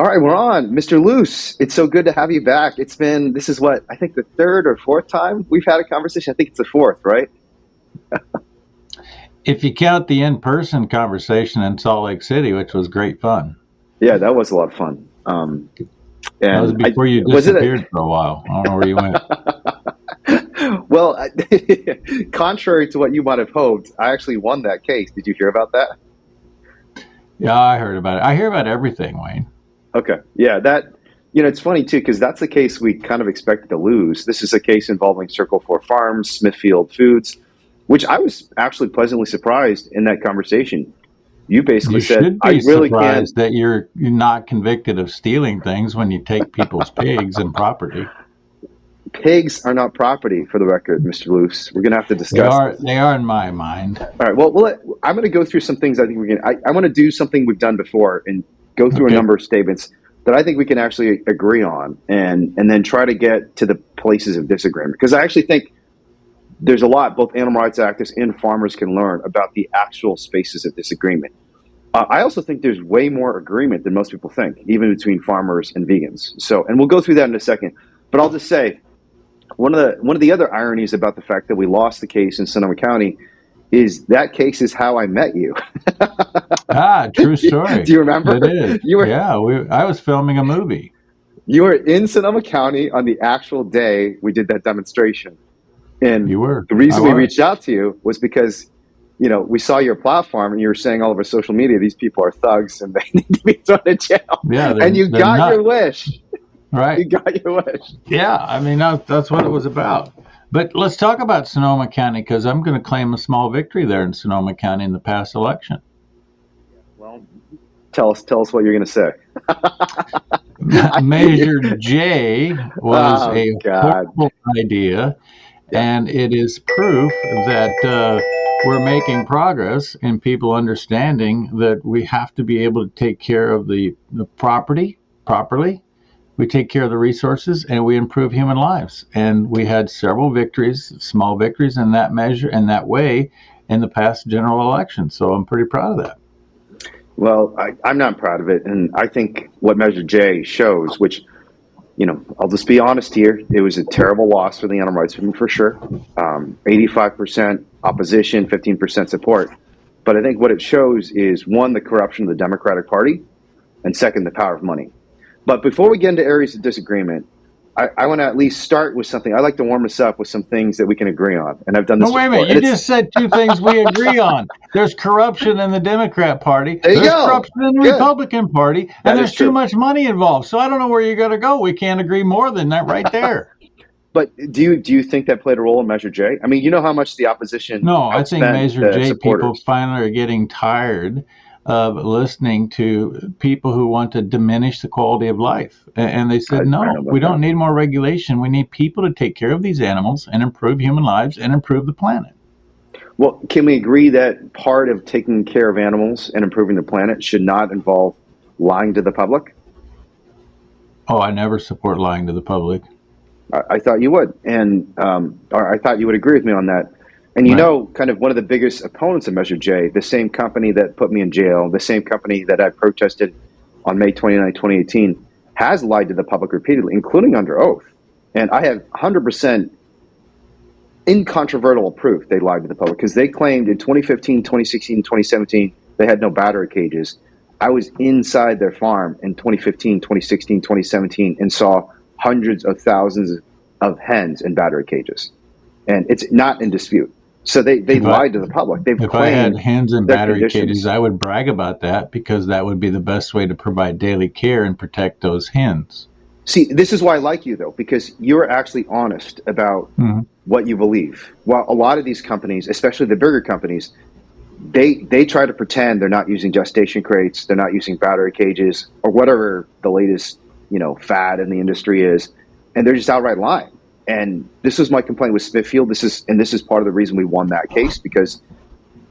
All right, we're on. Mr. Loos, it's so good to have you back. This is what, I think the third or fourth time we've had a conversation. I think it's the fourth, right? If you count the in-person conversation in Salt Lake City, which was great fun. Yeah, that was a lot of fun. That was before you disappeared for a while. I don't know where you went. Well, contrary to what you might have hoped, I actually won that case. Did you hear about that? Yeah, I heard about it. I hear about everything, Wayne. Okay. Yeah, it's funny too, because that's the case we kind of expected to lose. This is a case involving Circle 4 Farms, Smithfield Foods, which I was actually pleasantly surprised in that conversation. You basically said, I really surprised that you're not convicted of stealing things when you take people's pigs and property. Pigs are not property, for the record, Mr. Loos. We're going to have to discuss. They are in my mind. All right. Well, I'm going to go through some things I think I want to do something we've done before and go through a number of statements that I think we can actually agree on and then try to get to the places of disagreement. Because I actually think there's a lot both animal rights activists and farmers can learn about the actual spaces of disagreement. I also think there's way more agreement than most people think, even between farmers and vegans. And we'll go through that in a second. But I'll just say, one of the other ironies about the fact that we lost the case in Sonoma County is that case is how I met you. True story. Do you remember? It is. I was filming a movie. You were in Sonoma County on the actual day we did that demonstration. And you were. The reason we reached out to you was because, we saw your platform and you were saying all over social media, these people are thugs and they need to be thrown in jail. Yeah, and you got your wish. Right. You got your wish. Yeah, I mean, that's what it was about. But let's talk about Sonoma County, because I'm going to claim a small victory there in Sonoma County in the past election. Well, tell us what you're going to say. Measure J was a horrible idea, and it is proof that we're making progress in people understanding that we have to be able to take care of the property properly. We take care of the resources and we improve human lives. And we had several victories, small victories in that measure, in that way, in the past general election. So I'm pretty proud of that. Well, I'm not proud of it. And I think what Measure J shows, which, I'll just be honest here, it was a terrible loss for the animal rights movement for sure. 85% opposition, 15% support. But I think what it shows is, one, the corruption of the Democratic Party, and second, the power of money. But before we get into areas of disagreement, I want to at least start with something. I like to warm us up with some things that we can agree on. And I've done this before. Wait a minute. You just said two things we agree on. There's corruption in the Democrat Party. There's corruption in the Republican Party. And there's too much money involved. So I don't know where you're going to go. We can't agree more than that right there. But do you think that played a role in Measure J? I mean, you know how much the opposition No, I think Measure J people finally are getting tired of listening to people who want to diminish the quality of life. And they said, no, we don't need more regulation. We need people to take care of these animals and improve human lives and improve the planet. Well, can we agree that part of taking care of animals and improving the planet should not involve lying to the public? Oh, I never support lying to the public. I thought you would. And or I thought you would agree with me on that. And kind of one of the biggest opponents of Measure J, the same company that put me in jail, the same company that I protested on May 29, 2018, has lied to the public repeatedly, including under oath. And I have 100% incontrovertible proof they lied to the public, because they claimed in 2015, 2016, 2017, they had no battery cages. I was inside their farm in 2015, 2016, 2017, and saw hundreds of thousands of hens in battery cages. And it's not in dispute. So they lied to the public. If I had hens in battery cages, I would brag about that, because that would be the best way to provide daily care and protect those hens. See, this is why I like you, though, because you're actually honest about what you believe. While a lot of these companies, especially the bigger companies, they try to pretend they're not using gestation crates, they're not using battery cages, or whatever the latest fad in the industry is, and they're just outright lying. And this was my complaint with Smithfield. This is part of the reason we won that case, because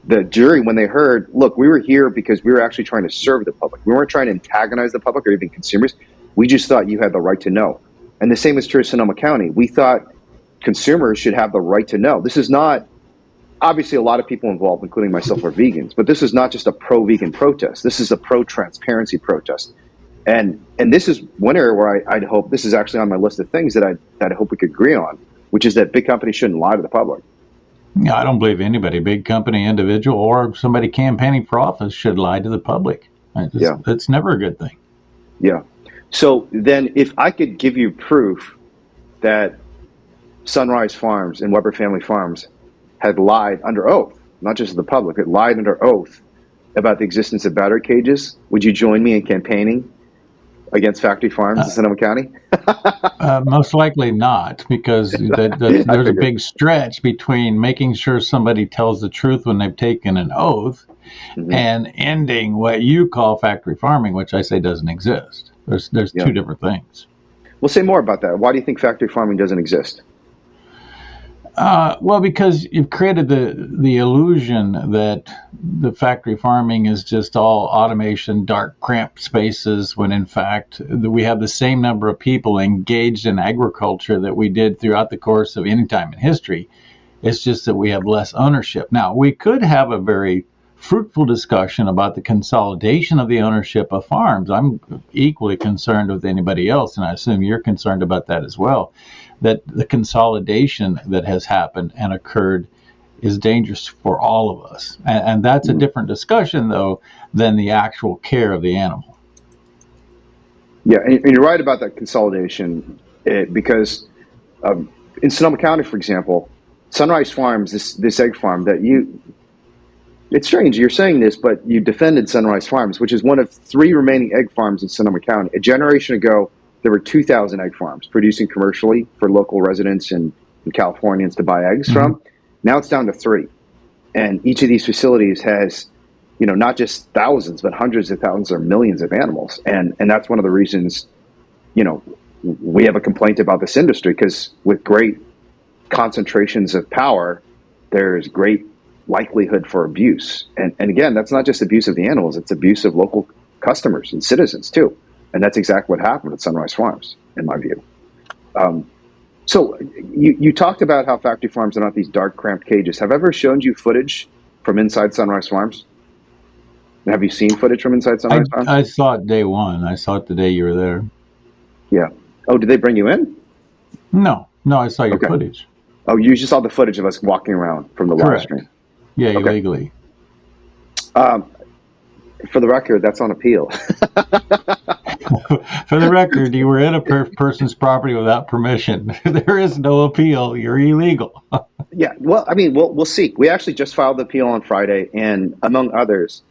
the jury, when they heard, look, we were here because we were actually trying to serve the public. We weren't trying to antagonize the public or even consumers. We just thought you had the right to know. And the same is true of Sonoma County. We thought consumers should have the right to know. This is not, obviously a lot of people involved, including myself, are vegans, but this is not just a pro-vegan protest. This is a pro-transparency protest. And this is one area where I'd hope, this is actually on my list of things that I hope we could agree on, which is that big companies shouldn't lie to the public. Yeah, I don't believe anybody, big company, individual, or somebody campaigning for office should lie to the public. That's never a good thing. Yeah. So then if I could give you proof that Sunrise Farms and Weber Family Farms had lied under oath, not just to the public, it lied under oath about the existence of battery cages, would you join me in campaigning against factory farms in Sonoma County? Most likely not, because there's a big stretch between making sure somebody tells the truth when they've taken an oath and ending what you call factory farming, which I say doesn't exist. There's two different things. Well, say more about that. Why do you think factory farming doesn't exist? Well, because you've created the illusion that the factory farming is just all automation, dark, cramped spaces, when in fact we have the same number of people engaged in agriculture that we did throughout the course of any time in history. It's just that we have less ownership. Now, we could have a very fruitful discussion about the consolidation of the ownership of farms. I'm equally concerned with anybody else, and I assume you're concerned about that as well, that the consolidation that has happened and occurred is dangerous for all of us. And that's a different discussion, though, than the actual care of the animal. Yeah, and you're right about that consolidation, because in Sonoma County, for example, Sunrise Farms, this egg farm that it's strange you're saying this, but you defended Sunrise Farms, which is one of 3 remaining egg farms in Sonoma County. A generation ago, there were 2,000 egg farms producing commercially for local residents and Californians to buy eggs from. Now it's down to 3. And each of these facilities has, not just thousands, but hundreds of thousands or millions of animals. And that's one of the reasons, we have a complaint about this industry, because with great concentrations of power, there's great likelihood for abuse. And again, that's not just abuse of the animals, it's abuse of local customers and citizens too. And that's exactly what happened at Sunrise Farms, in my view. So you talked about how factory farms are not these dark, cramped cages. Have I ever shown you footage from inside Sunrise Farms? Have you seen footage from inside Sunrise Farms? I saw it day one. I saw it the day you were there. Yeah. Oh, did they bring you in? No, I saw your footage. Oh, you just saw the footage of us walking around from the live stream. Yeah, illegally. For the record, that's on appeal. For the record, you were in a person's property without permission. There is no appeal. You're illegal. Yeah, well, I mean, we'll see. We actually just filed the appeal on Friday, and among others,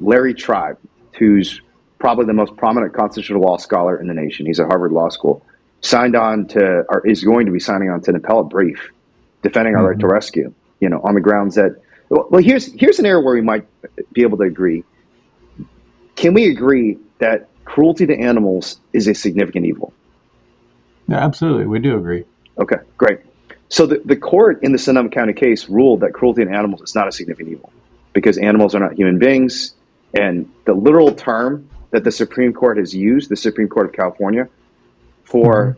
Larry Tribe, who's probably the most prominent constitutional law scholar in the nation, he's at Harvard Law School, signed on to, or is going to be signing on to an appellate brief defending our right to rescue, on the grounds that, well, here's an area where we might be able to agree. Can we agree that cruelty to animals is a significant evil? Yeah, absolutely. We do agree. Okay, great. So the court in the Sonoma County case ruled that cruelty to animals is not a significant evil because animals are not human beings. And the literal term that the Supreme Court has used, the Supreme Court of California, for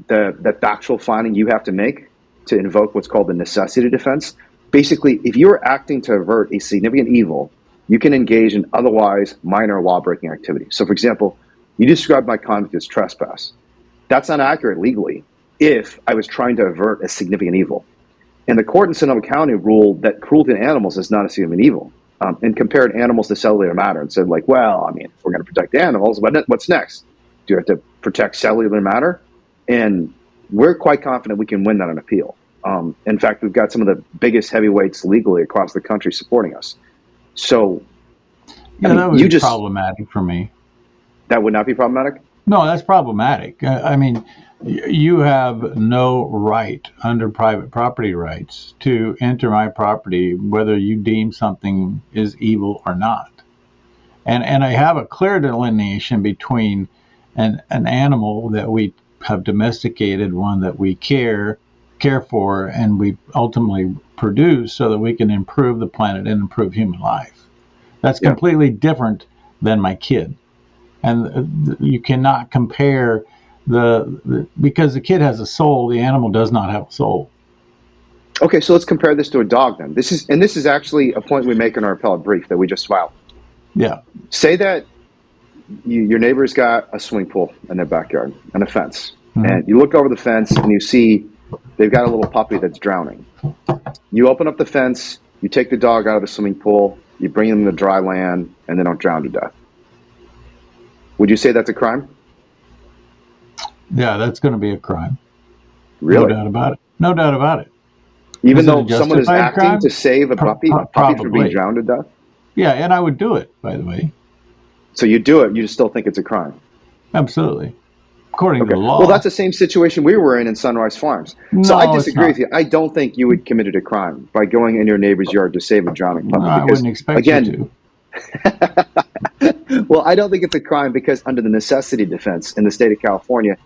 the factual finding you have to make to invoke what's called the necessity defense. Basically, if you are acting to avert a significant evil, you can engage in otherwise minor law-breaking activity. So, for example, you described my conduct as trespass. That's not accurate legally if I was trying to avert a significant evil. And the court in Sonoma County ruled that cruelty to animals is not a significant evil, and compared animals to cellular matter and said, if we're going to protect the animals, what's next? Do you have to protect cellular matter? And we're quite confident we can win that on appeal. In fact, we've got some of the biggest heavyweights legally across the country supporting us. So, that would be problematic for me. That would not be problematic? No, that's problematic. You have no right under private property rights to enter my property, whether you deem something is evil or not. And I have a clear delineation between an animal that we have domesticated, one that we care for, and we ultimately produce so that we can improve the planet and improve human life. That's completely different than my kid. And you cannot compare because the kid has a soul, the animal does not have a soul. Okay, so let's compare this to a dog then. This is actually a point we make in our appellate brief that we just filed. Yeah. Say that your neighbor's got a swimming pool in their backyard and a fence. And you look over the fence and you see they've got a little puppy that's drowning. You open up the fence, you take the dog out of the swimming pool, you bring them to dry land, and they don't drown to death. Would you say that's a crime? Yeah, that's going to be a crime. Really? No doubt about it. No doubt about it. Even though someone is acting to save a puppy from being drowned to death? Yeah, and I would do it, by the way. So you do it, you just still think it's a crime? Absolutely. According to the law. Well, that's the same situation we were in Sunrise Farms. So I disagree with you. I don't think you would committed a crime by going in your neighbor's yard to save a drowning puppy. I wouldn't expect you to. Well, I don't think it's a crime because under the necessity defense in the state of California,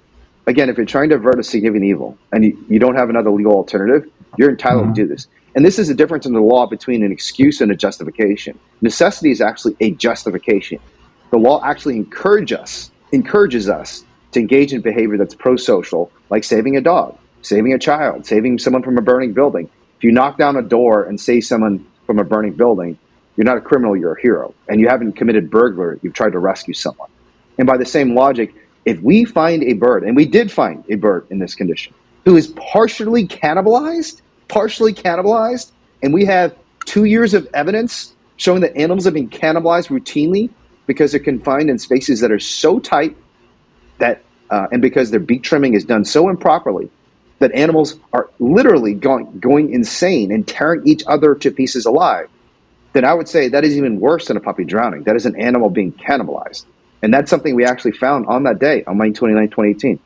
again, if you're trying to avert a significant evil and you don't have another legal alternative, you're entitled to do this. And this is the difference in the law between an excuse and a justification. Necessity is actually a justification. The law actually encourages us to engage in behavior that's pro-social, like saving a dog, saving a child, saving someone from a burning building. If you knock down a door and save someone from a burning building, you're not a criminal, you're a hero. And you haven't committed burglary, you've tried to rescue someone. And by the same logic, if we find a bird, and we did find a bird in this condition, who is partially cannibalized, and we have 2 years of evidence showing that animals have been cannibalized routinely because they're confined in spaces that are so tight that, and because their beak trimming is done so improperly, that animals are literally going insane and tearing each other to pieces alive, then I would say that is even worse than a puppy drowning. That is an animal being cannibalized. And that's something we actually found on that day, on May 29, 2018.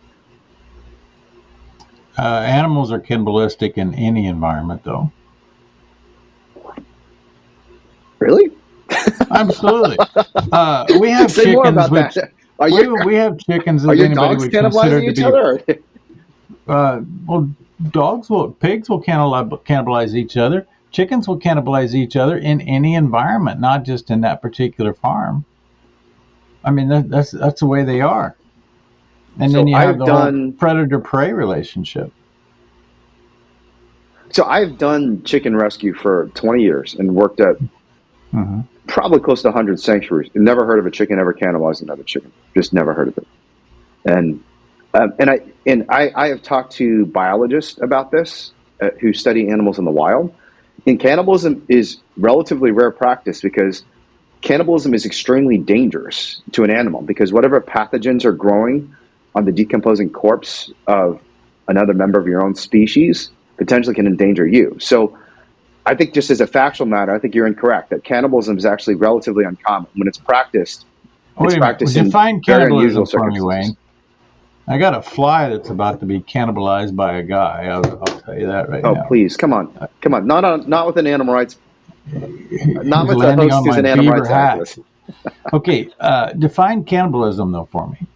Animals are cannibalistic in any environment, though. Really? Absolutely. We have Say chickens. More about that. We have chickens that are your anybody dogs would consider cannibalizing to each be. Other? Well, pigs will cannibalize each other. Chickens will cannibalize each other in any environment, not just in that particular farm. I mean, that's the way they are. And so then you have the whole predator-prey relationship. So I've done chicken rescue for 20 years and worked at probably close to 100 sanctuaries. Never heard of a chicken ever cannibalizing another chicken. Just never heard of it. And I have talked to biologists about this who study animals in the wild. And cannibalism is relatively rare practice because cannibalism is extremely dangerous to an animal because whatever pathogens are growing on the decomposing corpse of another member of your own species potentially can endanger you. So I think just as a factual matter, I think you're incorrect that cannibalism is actually relatively uncommon. When it's practiced, it's practiced in very unusual circumstances. I got a fly that's about to be cannibalized by a guy. I'll tell you that right now. Oh, please, come on. Not with an animal rights. Not with a host who's an animal rights activist. Okay, define cannibalism though for me.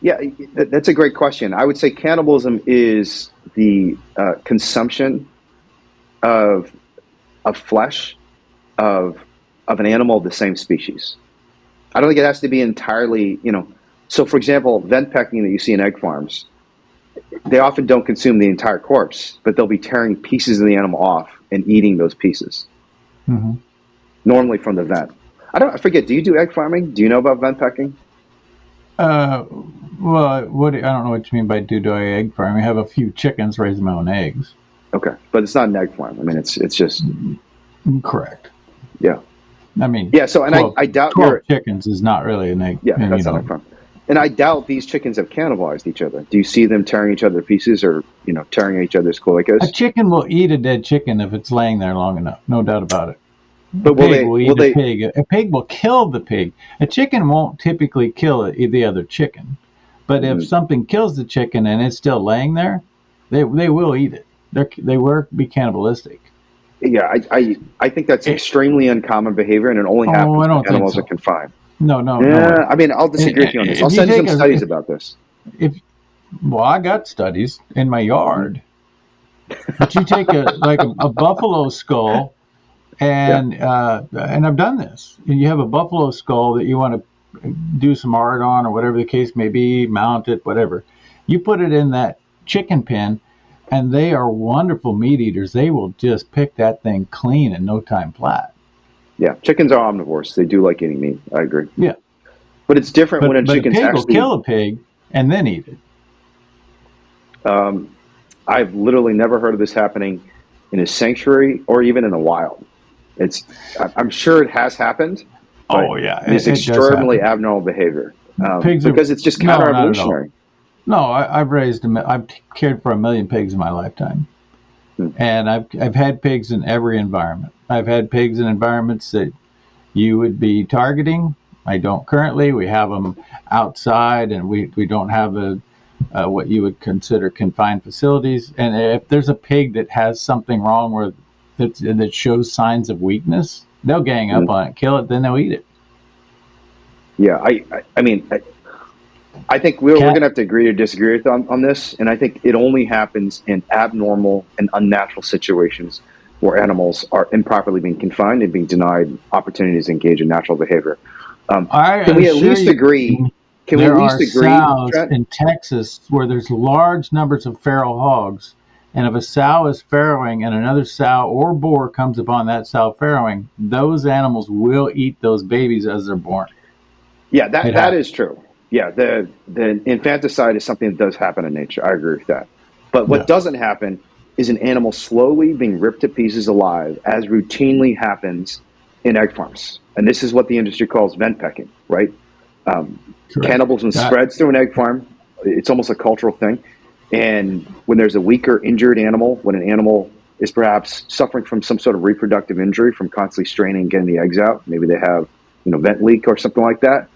Yeah, that's a great question. I would say cannibalism is the consumption of flesh of an animal of the same species. I don't think it has to be entirely, So, for example, vent pecking that you see in egg farms, they often don't consume the entire corpse, but they'll be tearing pieces of the animal off and eating those pieces. Normally from the vent. I forget. Do you do egg farming? Do you know about vent pecking? Well, I don't know what you mean by do I egg farm. I have a few chickens raising my own eggs. Okay, but it's not an egg farm. I mean, it's just correct. Yeah. I mean, yeah. So, and 12, I doubt 12 chickens is not really an egg. Yeah, that's not an egg farm. And I doubt these chickens have cannibalized each other. Do you see them tearing each other to pieces or, tearing each other's cloacas? A chicken will eat a dead chicken if it's laying there long enough. No doubt about it. But a pig will eat a pig. A pig will kill the pig. A chicken won't typically kill the other chicken. But if something kills the chicken and it's still laying there, they will eat it. They will be cannibalistic. Yeah, I think that's extremely uncommon behavior, and it only happens when animals are confined. No. Yeah, I mean, I'll disagree with you on this. I'll send you some studies about this. I got studies in my yard. But you take a buffalo skull, and I've done this. And you have a buffalo skull that you want to do some art on, or whatever the case may be, mount it, whatever. You put it in that chicken pen, and they are wonderful meat eaters. They will just pick that thing clean in no time flat. Yeah, chickens are omnivores. They do like eating meat. I agree. Yeah. But it's different when a chicken's pig actually... will kill a pig and then eat it. I've literally never heard of this happening in a sanctuary or even in the wild. I'm sure it has happened. Oh yeah, it's extremely abnormal behavior because it's just counter-evolutionary. No, I've cared for 1 million pigs in my lifetime, and I've had pigs in every environment. I've had pigs in environments that you would be targeting. I don't currently. We have them outside, and we don't have what you would consider confined facilities. And if there's a pig that has something wrong that shows signs of weakness, they'll gang up on it, kill it, then they'll eat it. Yeah, I think we're going to have to agree or disagree on this, and I think it only happens in abnormal and unnatural situations where animals are improperly being confined and being denied opportunities to engage in natural behavior. Can we at least agree? There are sows in Texas where there's large numbers of feral hogs, and if a sow is farrowing and another sow or boar comes upon that sow farrowing, those animals will eat those babies as they're born. Yeah, that is true. Yeah, the infanticide is something that does happen in nature. I agree with that. But what doesn't happen is an animal slowly being ripped to pieces alive, as routinely happens in egg farms. And this is what the industry calls vent pecking, right? Cannibalism spreads through an egg farm. It's almost a cultural thing. And when there's a weak or injured animal, when an animal is perhaps suffering from some sort of reproductive injury from constantly straining and getting the eggs out, maybe they have vent leak or something like that,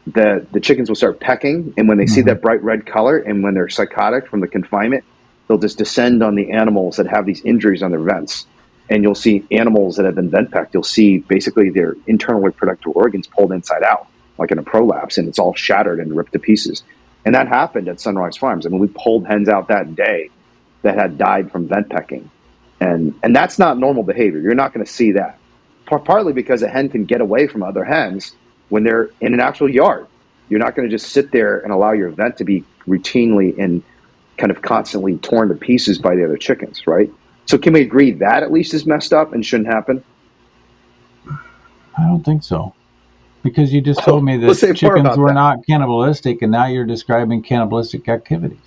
the chickens will start pecking. And when they see that bright red color, and when they're psychotic from the confinement, they'll just descend on the animals that have these injuries on their vents. And you'll see animals that have been vent pecked. You'll see basically their internal reproductive organs pulled inside out, like in a prolapse, and it's all shattered and ripped to pieces. And that happened at Sunrise Farms. I mean, we pulled hens out that day that had died from vent pecking. And that's not normal behavior. You're not going to see that. Partly because a hen can get away from other hens when they're in an actual yard. You're not going to just sit there and allow your vent to be routinely and kind of constantly torn to pieces by the other chickens, right? So can we agree that at least is messed up and shouldn't happen? I don't think so. Because you just told me that chickens were not cannibalistic, and now you're describing cannibalistic activities.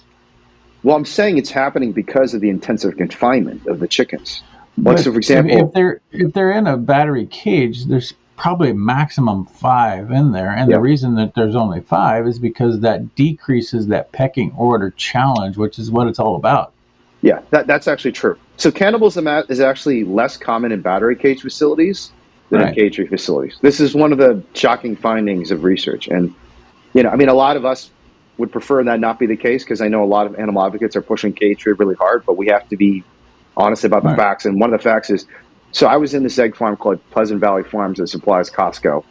Well, I'm saying it's happening because of the intensive confinement of the chickens. Like, so for example, if they're in a battery cage, there's probably a maximum 5 in there, and the reason that there's only 5 is because that decreases that pecking order challenge, which is what it's all about. Yeah, that's actually true. So cannibalism is actually less common in battery cage facilities than in cage-free facilities. This is one of the shocking findings of research. And, a lot of us would prefer that not be the case, because I know a lot of animal advocates are pushing cage-free really hard, but we have to be honest about the facts. And one of the facts is, so I was in this egg farm called Pleasant Valley Farms that supplies Costco.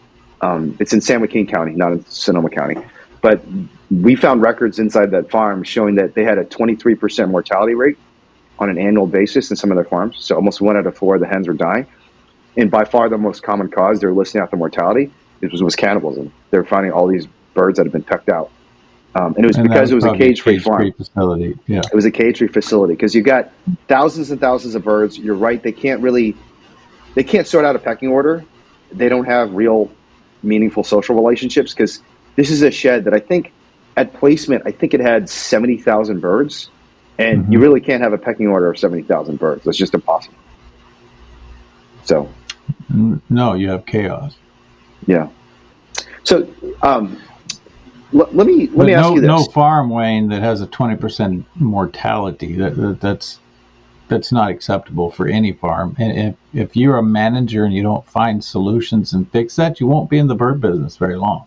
It's in San Joaquin County, not in Sonoma County. But we found records inside that farm showing that they had a 23% mortality rate on an annual basis in some of their farms. So almost 1 out of 4 of the hens were dying. And by far the most common cause, they were listing out the mortality, was cannibalism. They were finding all these birds that had been pecked out. And it was because it was a cage-free farm. Facility. Yeah. It was a cage-free facility because you got thousands and thousands of birds. You're right. They can't sort out a pecking order. They don't have real meaningful social relationships, because this is a shed that I think at placement, it had 70,000 birds. And you really can't have a pecking order of 70,000 birds. That's just impossible. So. No, you have chaos. Yeah. So let me ask you this. No farm, Wayne, that has a 20% mortality. That's not acceptable for any farm. And if you're a manager and you don't find solutions and fix that, you won't be in the bird business very long.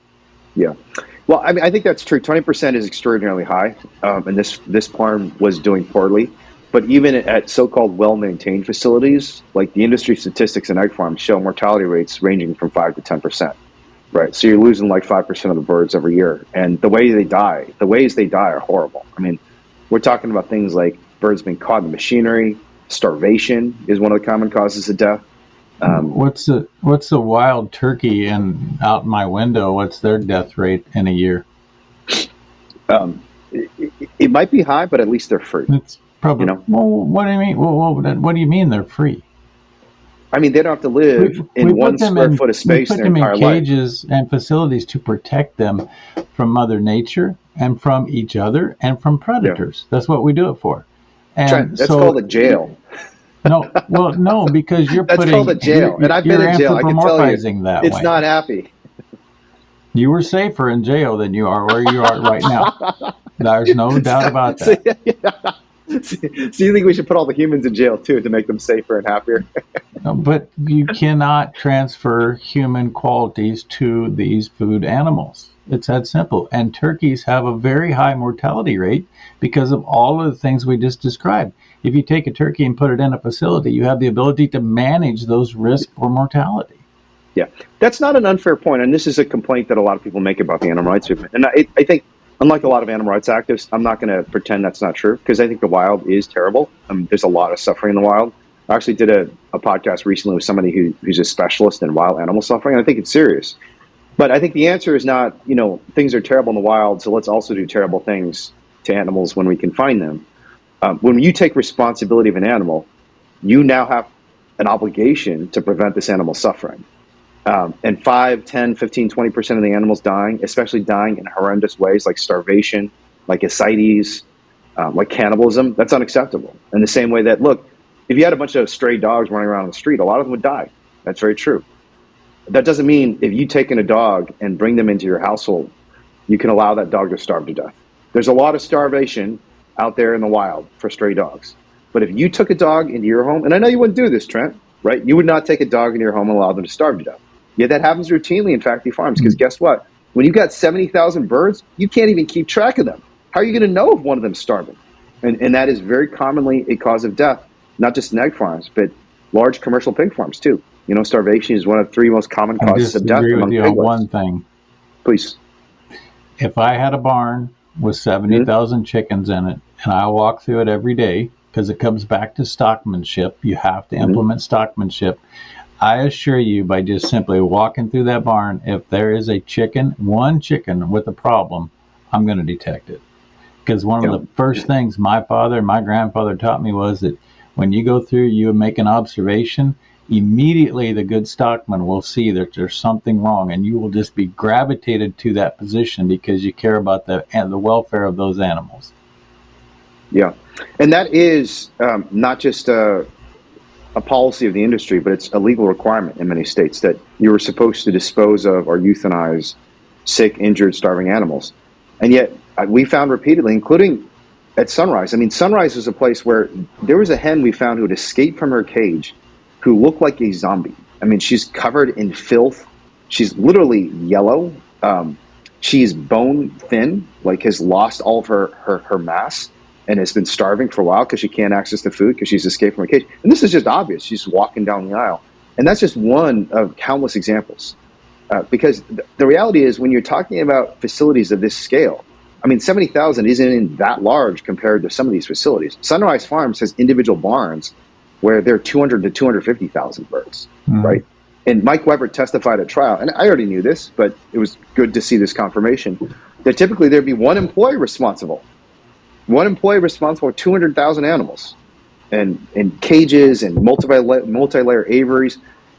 Yeah. Well, I think that's true. 20% is extraordinarily high, and this farm was doing poorly. But even at so-called well-maintained facilities, like the industry statistics in egg farms show mortality rates ranging from 5 to 10%, right? So you're losing like 5% of the birds every year. And the ways they die are horrible. I mean, we're talking about things like birds being caught in machinery. Starvation is one of the common causes of death. What's the wild turkey out my window? What's their death rate in a year? It might be high, but at least they're free. It's probably. Well, what do you mean? What do you mean they're free? I mean, they don't have to live in 1 square foot of space their entire life. We put them in cages and facilities to protect them from Mother Nature and from each other and from predators. Yeah. That's what we do it for. And Trent, that's called a jail. No, well, no, because you're that's putting. Called a jail, and I've been in jail. I can tell you, that it's way. Not happy. You were safer in jail than you are where you are right now. There's no doubt about that. So you think we should put all the humans in jail too to make them safer and happier? No, but you cannot transfer human qualities to these food animals. It's that simple. And turkeys have a very high mortality rate because of all of the things we just described. If you take a turkey and put it in a facility, you have the ability to manage those risks for mortality. Yeah, that's not an unfair point. And this is a complaint that a lot of people make about the animal rights movement. And I think, unlike a lot of animal rights activists, I'm not going to pretend that's not true, because I think the wild is terrible. There's a lot of suffering in the wild. I actually did a podcast recently with somebody who's a specialist in wild animal suffering, and I think it's serious. But I think the answer is not, things are terrible in the wild, so let's also do terrible things to animals when we can find them. When you take responsibility of an animal, you now have an obligation to prevent this animal suffering. And 5, 10, 15, 20% of the animals dying, especially dying in horrendous ways like starvation, like ascites, like cannibalism, that's unacceptable. In the same way that, look, if you had a bunch of stray dogs running around the street, a lot of them would die. That's very true. That doesn't mean if you take in a dog and bring them into your household, you can allow that dog to starve to death. There's a lot of starvation out there in the wild for stray dogs. But if you took a dog into your home, and I know you wouldn't do this, Trent, right? You would not take a dog into your home and allow them to starve to death. Yeah, that happens routinely in factory farms, because guess what? When you've got 70,000 birds, you can't even keep track of them. How are you going to know if one of them's starving? And that is very commonly a cause of death, not just in egg farms, but large commercial pig farms too. Starvation is one of the 3 most common causes of death among pig on one thing. Please. If I had a barn with 70,000 chickens in it, and I walk through it every day, because it comes back to stockmanship, you have to implement stockmanship. I assure you, by just simply walking through that barn, if there is a one chicken with a problem, I'm going to detect it. Because one of the first things my father and my grandfather taught me was that when you go through, you make an observation, immediately the good stockman will see that there's something wrong, and you will just be gravitated to that position because you care about the welfare of those animals. Yeah, and that is not just a policy of the industry, but it's a legal requirement in many states that you are supposed to dispose of or euthanize sick, injured, starving animals. And yet we found repeatedly, including at Sunrise. I mean, Sunrise is a place where there was a hen we found who had escaped from her cage who looked like a zombie. I mean, she's covered in filth. She's literally yellow. She's bone thin, like has lost all of her mass, and has been starving for a while because she can't access the food because she's escaped from her cage. And this is just obvious. She's walking down the aisle. And that's just one of countless examples. Because the reality is, when you're talking about facilities of this scale, I mean, 70,000 isn't that large compared to some of these facilities. Sunrise Farms has individual barns where there are 200 to 250,000 birds, right? And Mike Weber testified at trial, and I already knew this, but it was good to see this confirmation, that typically there'd be one employee responsible for 200,000 animals, and cages and multi-layer aviaries.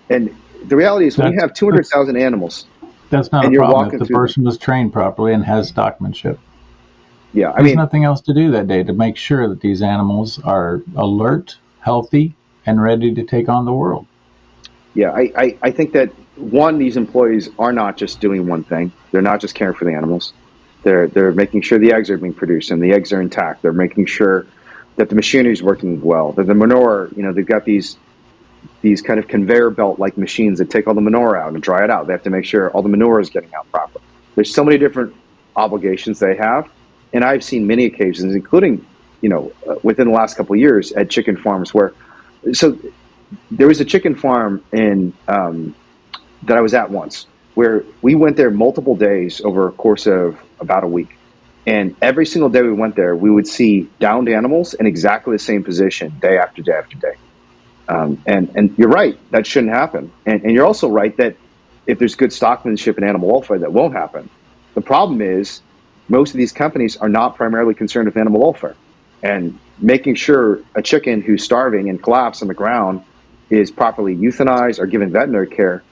And the reality is, when you have 200,000 animals, that's not a problem if the person was trained properly and has stockmanship. Yeah, there's nothing else to do that day to make sure that these animals are alert, healthy, and ready to take on the world. Yeah, I think that, one, these employees are not just doing one thing. They're not just caring for the animals. They're making sure the eggs are being produced and the eggs are intact. They're making sure that the machinery is working well, that the manure, they've got these kind of conveyor belt like machines that take all the manure out and dry it out. They have to make sure all the manure is getting out properly. There's so many different obligations they have. And I've seen many occasions, including, within the last couple of years at chicken farms so there was a chicken farm that I was at once, where we went there multiple days over a course of about a week. And every single day we went there, we would see downed animals in exactly the same position day after day after day. And you're right, that shouldn't happen. And you're also right that if there's good stockmanship and animal welfare, that won't happen. The problem is, most of these companies are not primarily concerned with animal welfare. And making sure a chicken who's starving and collapsed on the ground is properly euthanized or given veterinary care,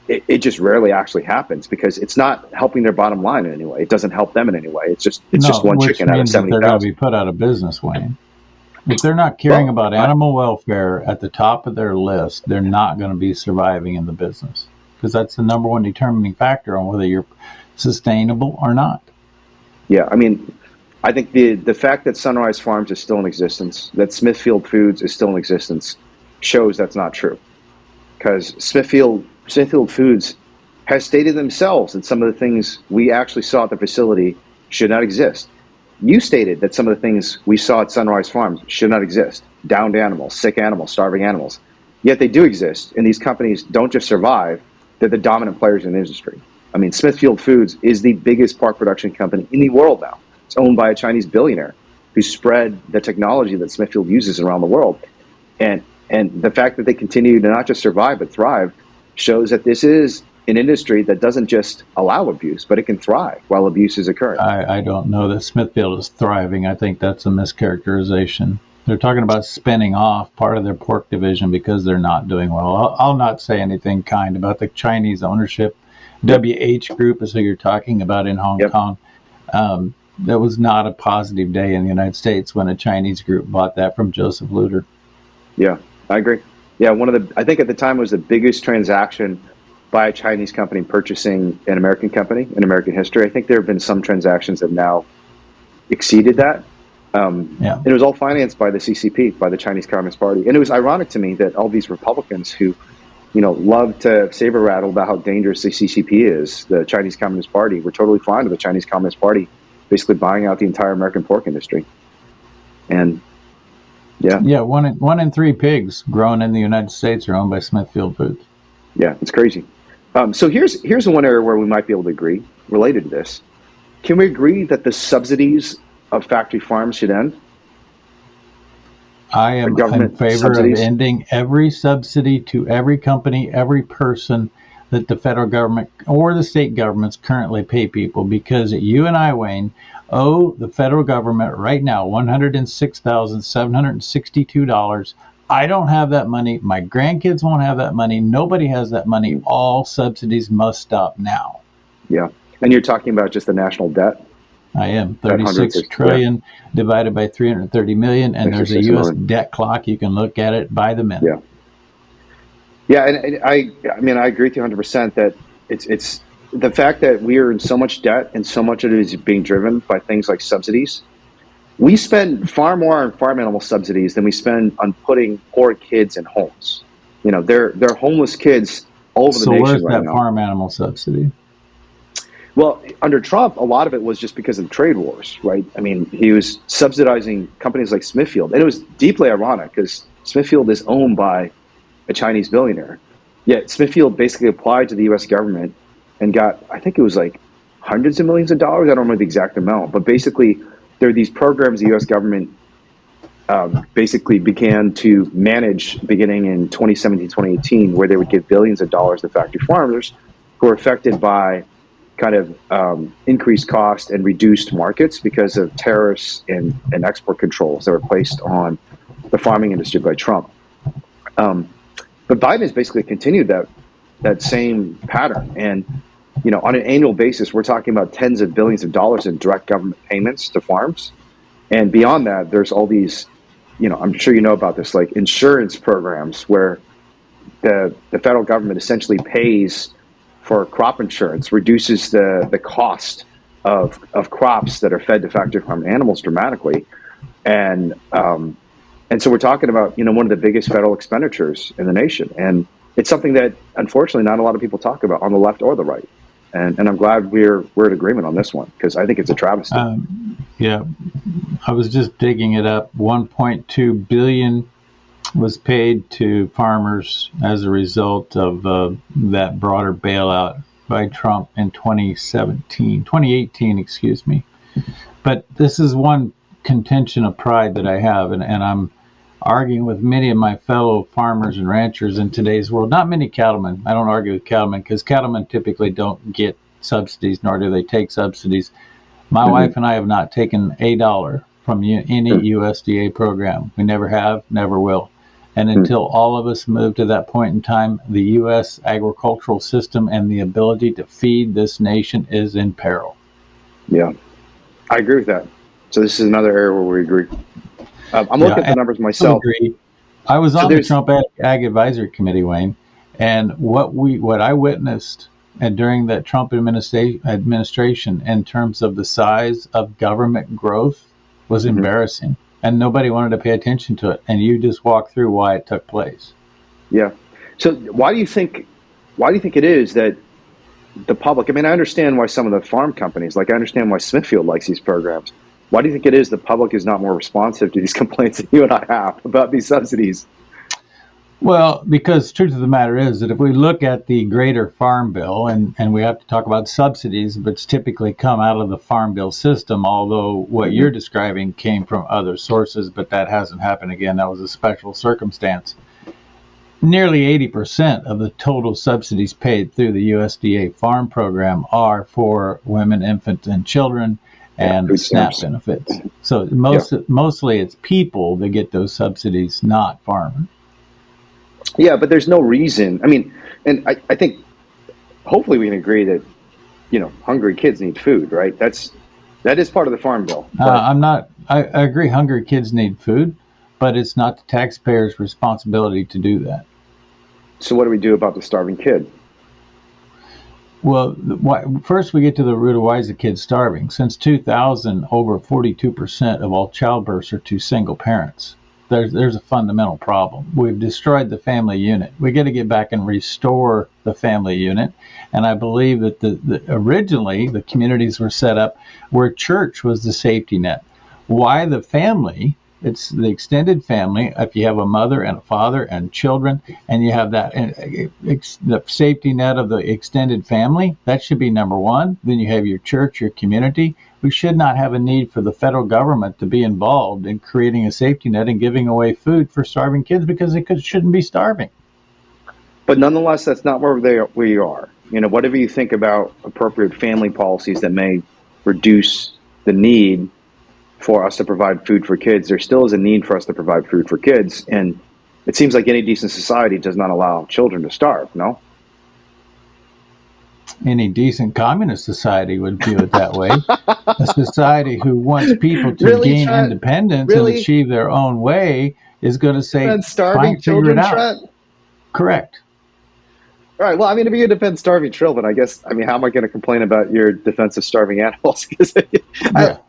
it just rarely actually happens because it's not helping their bottom line in any way. It doesn't help them in any way. It's just one chicken out of 70,000. Which means that they're going to be put out of business, Wayne. If they're not caring about animal welfare at the top of their list, they're not going to be surviving in the business, because that's the number one determining factor on whether you're sustainable or not. Yeah, I mean, I think the fact that Sunrise Farms is still in existence, that Smithfield Foods is still in existence, shows that's not true. Because Smithfield Foods has stated themselves that some of the things we actually saw at the facility should not exist. You stated that some of the things we saw at Sunrise Farms should not exist. Downed animals, sick animals, starving animals. Yet they do exist, and these companies don't just survive, they're the dominant players in the industry. I mean, Smithfield Foods is the biggest pork production company in the world now. It's owned by a Chinese billionaire who spread the technology that Smithfield uses around the world. And the fact that they continue to not just survive but thrive shows that this is an industry that doesn't just allow abuse, but it can thrive while abuse is occurring. I don't know that Smithfield is thriving. I think that's a mischaracterization. They're talking about spinning off part of their pork division because they're not doing well. I'll not say anything kind about the Chinese ownership. WH Group is who you're talking about in Hong Kong. That was not a positive day in the United States when a Chinese group bought that from Joseph Luter. Yeah, I agree. Yeah, I think at the time it was the biggest transaction by a Chinese company purchasing an American company in American history. I think there have been some transactions that now exceeded that. It was all financed by the CCP, by the Chinese Communist Party. And it was ironic to me that all these Republicans who, love to saber rattle about how dangerous the CCP is, the Chinese Communist Party, were totally fine with the Chinese Communist Party basically buying out the entire American pork industry. And one in three pigs grown in the United States are owned by Smithfield Foods. Yeah, it's crazy. So here's the one area where we might be able to agree related to this. Can we agree that the subsidies of factory farms should end? I am in favor of ending every subsidy to every company, every person that the federal government or the state governments currently pay people, because you and I, Wayne, owe the federal government right now $106,762. I don't have that money. My grandkids won't have that money. Nobody has that money. All subsidies must stop now. Yeah. And you're talking about just the national debt? I am. 36 trillion divided by 330 million. And there's a U.S. debt clock. You can look at it by the minute. Yeah. Yeah. And I agree with you 100% that it's the fact that we are in so much debt and so much of it is being driven by things like subsidies. We spend far more on farm animal subsidies than we spend on putting poor kids in homes. They're homeless kids all over the nation right now. So where's that farm animal subsidy? Well, under Trump, a lot of it was just because of trade wars, right? I mean, he was subsidizing companies like Smithfield. And it was deeply ironic because Smithfield is owned by a Chinese billionaire. Yet Smithfield basically applied to the U.S. government and got, I think it was like hundreds of millions of dollars. I don't remember the exact amount. But basically, there are these programs the U.S. government basically began to manage beginning in 2017, 2018, where they would give billions of dollars to factory farmers who were affected by kind of increased cost and reduced markets because of tariffs and export controls that were placed on the farming industry by Trump. But Biden has basically continued that same pattern. And, on an annual basis, we're talking about tens of billions of dollars in direct government payments to farms. And beyond that, there's all these, I'm sure you know about this, like insurance programs where the federal government essentially pays for crop insurance, reduces the cost of crops that are fed to factory farm animals dramatically. And so we're talking about, one of the biggest federal expenditures in the nation. And it's something that, unfortunately, not a lot of people talk about on the left or the right. And I'm glad we're in agreement on this one, because I think it's a travesty. Yeah, I was just digging it up. 1.2 billion was paid to farmers as a result of that broader bailout by Trump in 2018, excuse me. But this is one contention of pride that I have, and I'm arguing with many of my fellow farmers and ranchers in today's world. Not many cattlemen. I don't argue with cattlemen because cattlemen typically don't get subsidies, nor do they take subsidies. My wife and I have not taken $1 from any USDA program. We never have, never will. And until all of us move to that point in time, the U.S. agricultural system and the ability to feed this nation is in peril. Yeah, I agree with that. So this is another area where we agree. I'm looking at the numbers myself. I was on the Trump Ag Advisory Committee, Wayne, and what I witnessed during that Trump administration in terms of the size of government growth was embarrassing, and nobody wanted to pay attention to it. And you just walked through why it took place. Yeah. So why do you think it is that the public? I mean, I understand why some of the farm companies, like I understand why Smithfield likes these programs. Why do you think it is the public is not more responsive to these complaints that you and I have about these subsidies? Well, because the truth of the matter is that if we look at the greater farm bill, and we have to talk about subsidies, which typically come out of the farm bill system, although what you're describing came from other sources, but that hasn't happened again. That was a special circumstance. Nearly 80% of the total subsidies paid through the USDA farm program are for women, infants, and children, and SNAP benefits. So mostly it's people that get those subsidies, not farmers. Yeah, but there's no reason. I mean, and I think hopefully we can agree that, hungry kids need food, right? That is part of the farm bill. I agree hungry kids need food, but it's not the taxpayer's responsibility to do that. So what do we do about the starving kid? Well, first we get to the root of why is the kid starving. Since 2000, over 42% of all childbirths are to single parents. There's a fundamental problem. We've destroyed the family unit. We got to get back and restore the family unit. And I believe that originally the communities were set up where church was the safety net. Why the family? It's the extended family. If you have a mother and a father and children, and you have that, the safety net of the extended family, that should be number one. Then you have your church, your community. We should not have a need for the federal government to be involved in creating a safety net and giving away food for starving kids because they shouldn't be starving. But nonetheless, that's not where we are. Whatever you think about appropriate family policies that may reduce the need for us to provide food for kids, there still is a need for us to provide food for kids. And it seems like any decent society does not allow children to starve, no? Any decent communist society would view it that way. A society who wants people to gain independence and achieve their own way is going to say, starving children, Trent? Correct. All right. Well, I mean, if you defend starving children, how am I going to complain about your defense of starving animals?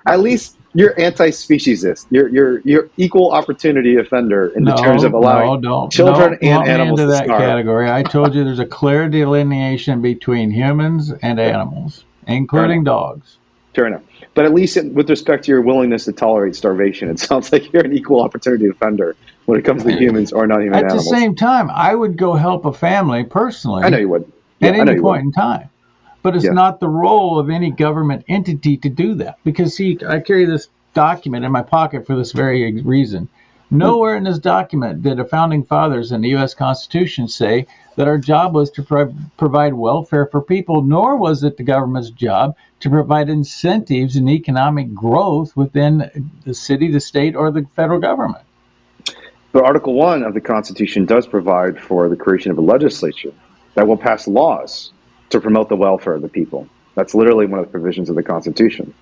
At least you're anti-speciesist. You're equal opportunity offender in terms of allowing children and animals to starve. Category. I told you there's a clear delineation between humans and animals, including dogs. Fair enough. But at least with respect to your willingness to tolerate starvation, it sounds like you're an equal opportunity offender when it comes to humans or non-human animals. At the same time, I would go help a family personally. I know you would. At any point in time. But it's not the role of any government entity to do that. Because, see, I carry this document in my pocket for this very reason. Nowhere in this document did the founding fathers in the U.S. Constitution say that our job was to provide welfare for people, nor was it the government's job to provide incentives and economic growth within the city, the state, or the federal government. But Article 1 of the Constitution does provide for the creation of a legislature that will pass laws to promote the welfare of the people. That's literally one of the provisions of the Constitution.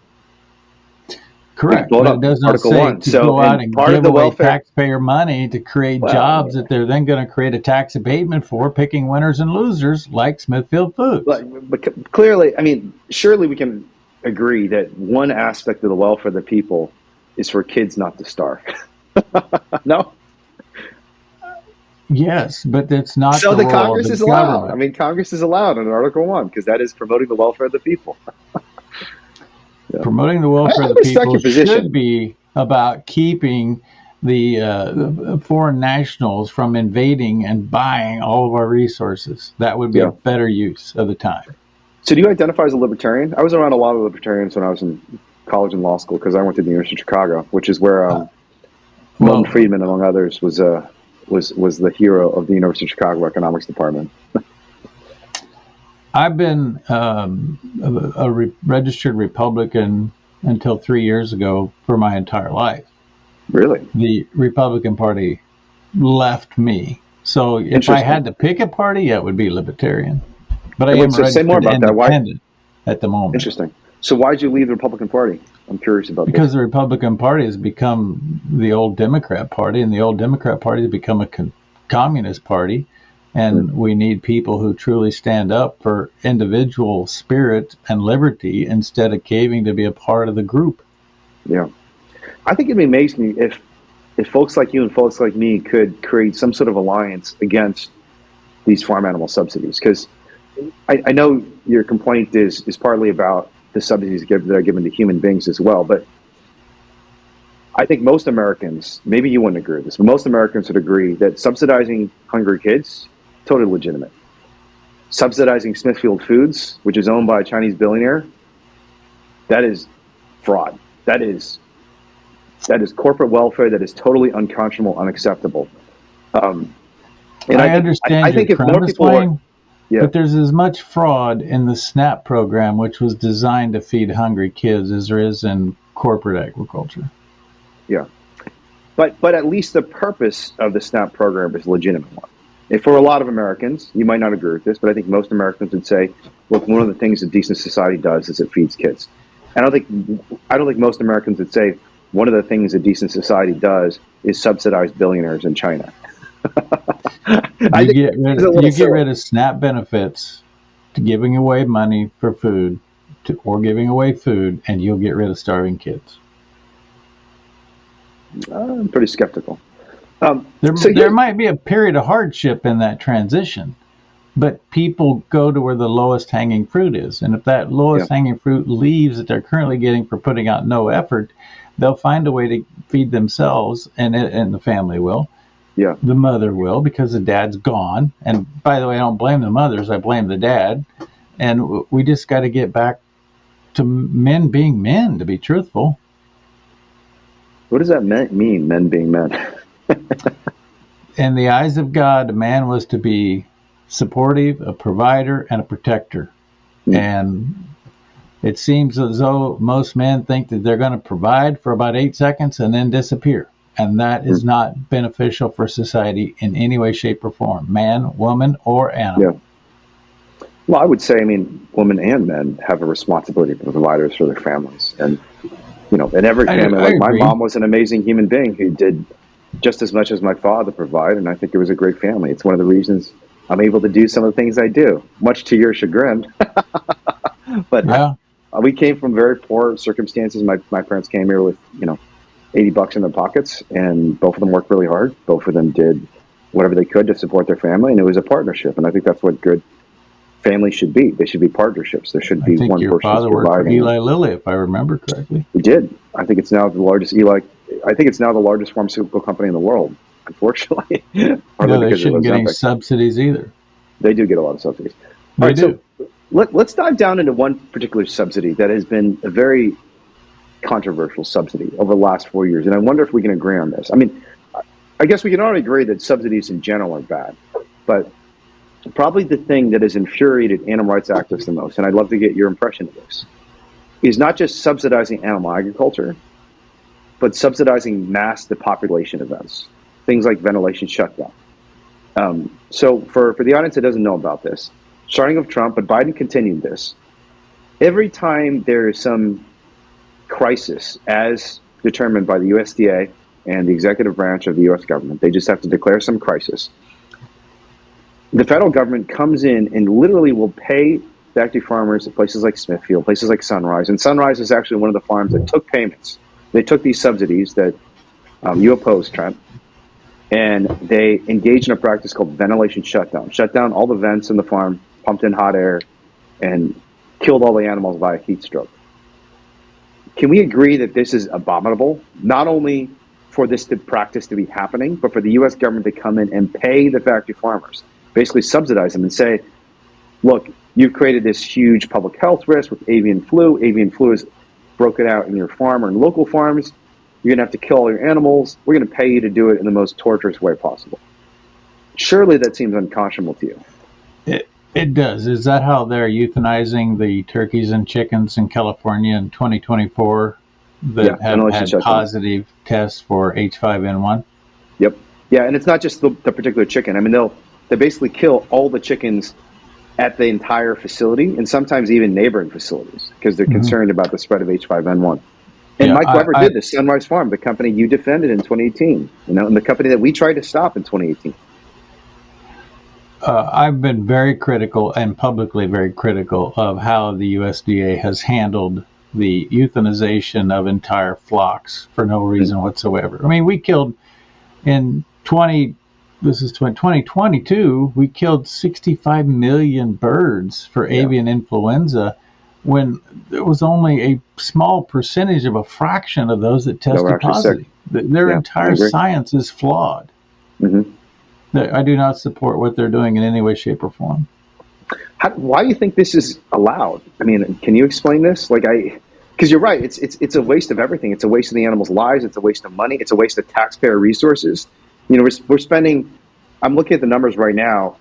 Correct, but it does not say to go out and give away taxpayer money to create jobs that they're then going to create a tax abatement for, picking winners and losers like Smithfield Foods. But clearly, surely we can agree that one aspect of the welfare of the people is for kids not to starve. No? Yes, but that's not so the role Congress of the is allowed. government. Congress is allowed under Article 1 because that is promoting the welfare of the people. Promoting the welfare of the people should be about keeping the foreign nationals from invading and buying all of our resources. That would be a better use of the time. So do you identify as a libertarian? I was around a lot of libertarians when I was in college and law school because I went to the University of Chicago, which is where Milton Friedman, among others, was the hero of the University of Chicago Economics Department. I've been a registered Republican until 3 years ago for my entire life. Really? The Republican Party left me. So if I had to pick a party, it would be libertarian. But I am say more about independent at the moment. Interesting. So why did you leave the Republican Party? I'm curious about because this. The Republican Party has become the old Democrat Party, and the old Democrat Party has become a communist party. And we need people who truly stand up for individual spirit and liberty instead of caving to be a part of the group. Yeah. I think it'd be amazing if folks like you and folks like me could create some sort of alliance against these farm animal subsidies. Because I know your complaint is partly about the subsidies that are given to human beings as well. But I think most Americans, maybe you wouldn't agree with this, but most Americans would agree that subsidizing hungry kids, totally legitimate. Subsidizing Smithfield Foods, which is owned by a Chinese billionaire, that is fraud. That is corporate welfare. That is totally unconscionable, unacceptable. And I understand. I think if more people but there's as much fraud in the SNAP program, which was designed to feed hungry kids, as there is in corporate agriculture. Yeah, but at least the purpose of the SNAP program is a legitimate one. And for a lot of Americans, you might not agree with this, but I think most Americans would say, look, one of the things that decent society does is it feeds kids. I don't think most Americans would say one of the things that decent society does is subsidize billionaires in China. You get rid of SNAP benefits to giving away money for food or giving away food, and you'll get rid of starving kids. I'm pretty skeptical. There might be a period of hardship in that transition, but people go to where the lowest hanging fruit is. And if that lowest hanging fruit leaves that they're currently getting for putting out no effort, they'll find a way to feed themselves, and the family will. Yeah. The mother will, because the dad's gone. And by the way, I don't blame the mothers, I blame the dad. And we just got to get back to men being men, to be truthful. What does that mean, men being men? In the eyes of God, a man was to be supportive, a provider, and a protector. And it seems as though most men think that they're going to provide for about 8 seconds and then disappear. And that is not beneficial for society in any way, shape, or form, man, woman, or animal. Yeah. Well, I would say, women and men have a responsibility to be providers for their families. And, in every family, my mom was an amazing human being who did just as much as my father provide, and I think it was a great family. It's one of the reasons I'm able to do some of the things I do, much to your chagrin. But we came from very poor circumstances. My parents came here with, $80 in their pockets, and both of them worked really hard. Both of them did whatever they could to support their family, and it was a partnership. And I think that's what good families should be. They should be partnerships. There shouldn't be one person providing. Your father worked for Eli Lilly, if I remember correctly. He did. I think it's now the largest pharmaceutical company in the world, unfortunately. They shouldn't get any subsidies either. They do get a lot of subsidies. They do. So let's dive down into one particular subsidy that has been a very controversial subsidy over the last 4 years. And I wonder if we can agree on this. I guess we can already agree that subsidies in general are bad. But probably the thing that has infuriated animal rights activists the most, and I'd love to get your impression of this, is not just subsidizing animal agriculture, but subsidizing mass depopulation events, things like ventilation shutdown. So for the audience that doesn't know about this, starting with Trump, but Biden continued this. Every time there is some crisis as determined by the USDA and the executive branch of the U.S. government, they just have to declare some crisis. The federal government comes in and literally will pay factory farmers at places like Smithfield, places like Sunrise. And Sunrise is actually one of the farms that took payments. They took these subsidies that you opposed, Trent, and they engaged in a practice called ventilation shutdown. Shut down all the vents in the farm, pumped in hot air, and killed all the animals by a heat stroke. Can we agree that this is abominable, not only for this practice to be happening, but for the U.S. government to come in and pay the factory farmers, basically subsidize them and say, look, you've created this huge public health risk with avian flu. Avian flu is broken out in your farm or in local farms. You're going to have to kill all your animals. We're going to pay you to do it in the most torturous way possible. Surely that seems unconscionable to you. It does. Is that how they're euthanizing the turkeys and chickens in California in 2024 that have had positive tests for H5N1? Yep. Yeah, and it's not just the particular chicken. I mean, they basically kill all the chickens at the entire facility, and sometimes even neighboring facilities, because they're concerned about the spread of H5N1. And Mike Weber did this. Sunrise Farm, the company you defended in 2018, and the company that we tried to stop in 2018. I've been very critical, and publicly very critical, of how the USDA has handled the euthanization of entire flocks for no reason whatsoever. I mean, we killed in 2022, we killed 65 million birds for avian influenza, when there was only a small percentage of a fraction of those that tested positive. Their entire science is flawed. Mm-hmm. I do not support what they're doing in any way, shape, or form. Why do you think this is allowed? I mean, can you explain this? Because you're right, it's a waste of everything. It's a waste of the animals' lives. It's a waste of money. It's a waste of taxpayer resources. We're spending. I'm looking at the numbers right now.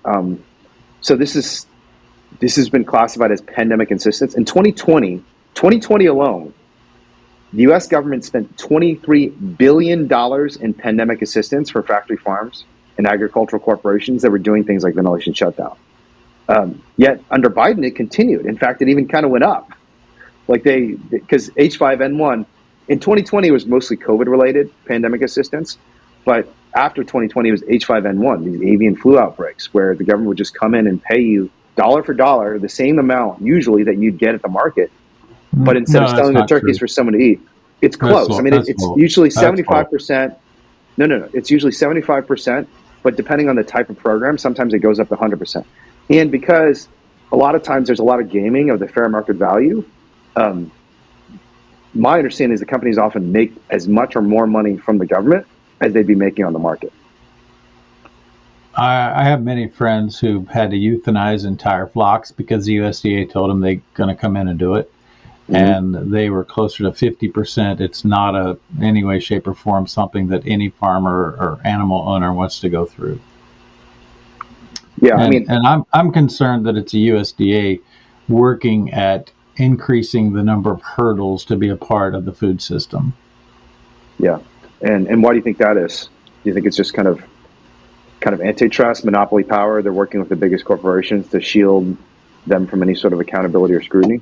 So this has been classified as pandemic assistance. In 2020 alone, the U.S. government spent $23 billion in pandemic assistance for factory farms and agricultural corporations that were doing things like ventilation shutdown. Yet under Biden, it continued. In fact, it even kind of went up. Because H5N1 in 2020 was mostly COVID-related pandemic assistance, but after 2020 it was H5N1, these avian flu outbreaks, where the government would just come in and pay you dollar for dollar the same amount usually that you'd get at the market, but instead of selling the turkeys for someone to eat. It's close. It's usually 75%. No. It's usually 75%, but depending on the type of program, sometimes it goes up to 100%. And because a lot of times there's a lot of gaming of the fair market value, my understanding is the companies often make as much or more money from the government as they'd be making on the market. I have many friends who've had to euthanize entire flocks because the USDA told them they're going to come in and do it. Mm-hmm. And they were closer to 50%. It's not in any way, shape, or form something that any farmer or animal owner wants to go through. Yeah, and I'm concerned that it's a USDA working at increasing the number of hurdles to be a part of the food system. Yeah, and why do you think that is? Do you think it's just kind of antitrust, monopoly power? They're working with the biggest corporations to shield them from any sort of accountability or scrutiny?